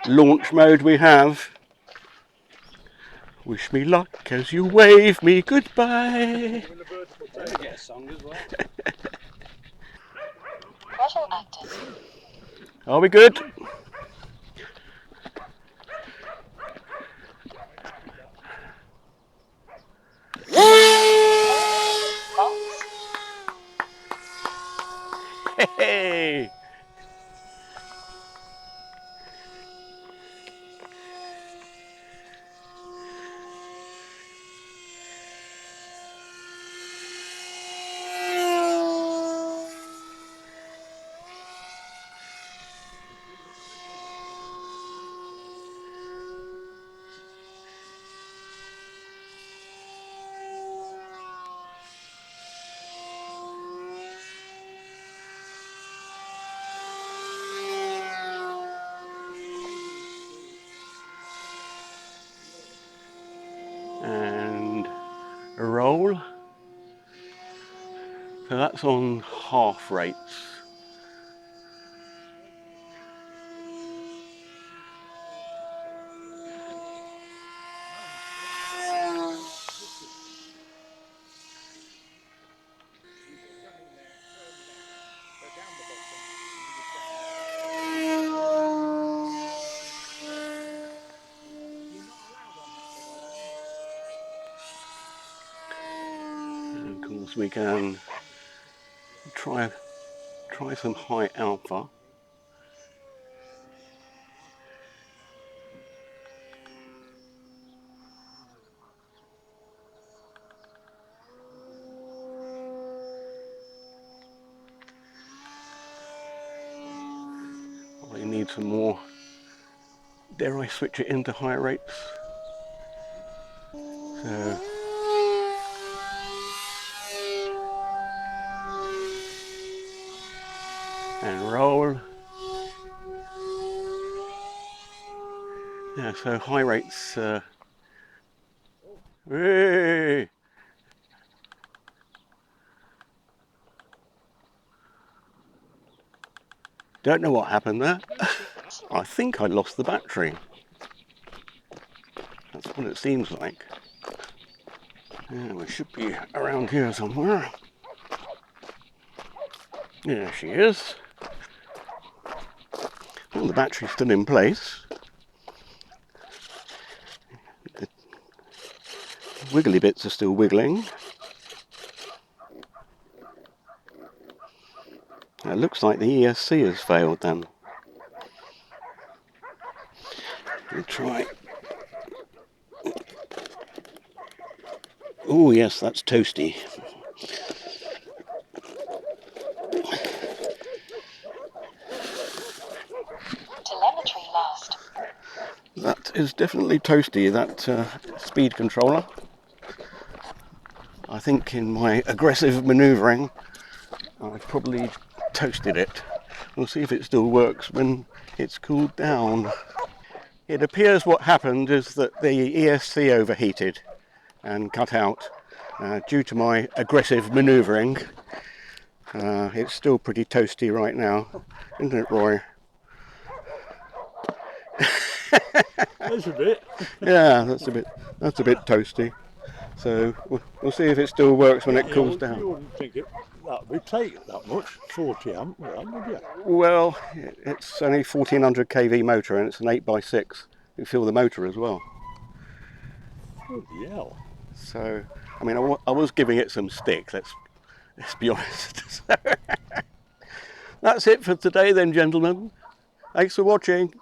Launch mode we have. Wish me luck as you wave me goodbye. Get a song as well. Throttle active. Are we good? Box. Hey! And a roll. So that's on half rates. And of course we can try some high alpha. I need some more. Dare I switch it into high rates? So and roll. Yeah, so high rates. Hey! Don't know what happened there. I think I lost the battery. That's what it seems like. Yeah, we should be around here somewhere. There she is. Well, the battery's still in place. The wiggly bits are still wiggling. It looks like the ESC has failed then. We'll try. Oh yes, that's toasty. Telemetry lost. That is definitely toasty, that speed controller. I think in my aggressive manoeuvring I've probably toasted it. We'll see if it still works when it's cooled down. It appears what happened is that the ESC overheated and cut out due to my aggressive manoeuvring. It's still pretty toasty right now, isn't it, Roy? There's a bit. Yeah, that's a bit toasty. So we'll see if it still works when it cools down. You wouldn't think that would take that much, 40 amp, would you? Well, it's only 1400 kV motor and it's an 8x6. You feel the motor as well. Bloody hell. So, I mean, I was giving it some stick, let's be honest. That's it for today then, gentlemen. Thanks for watching.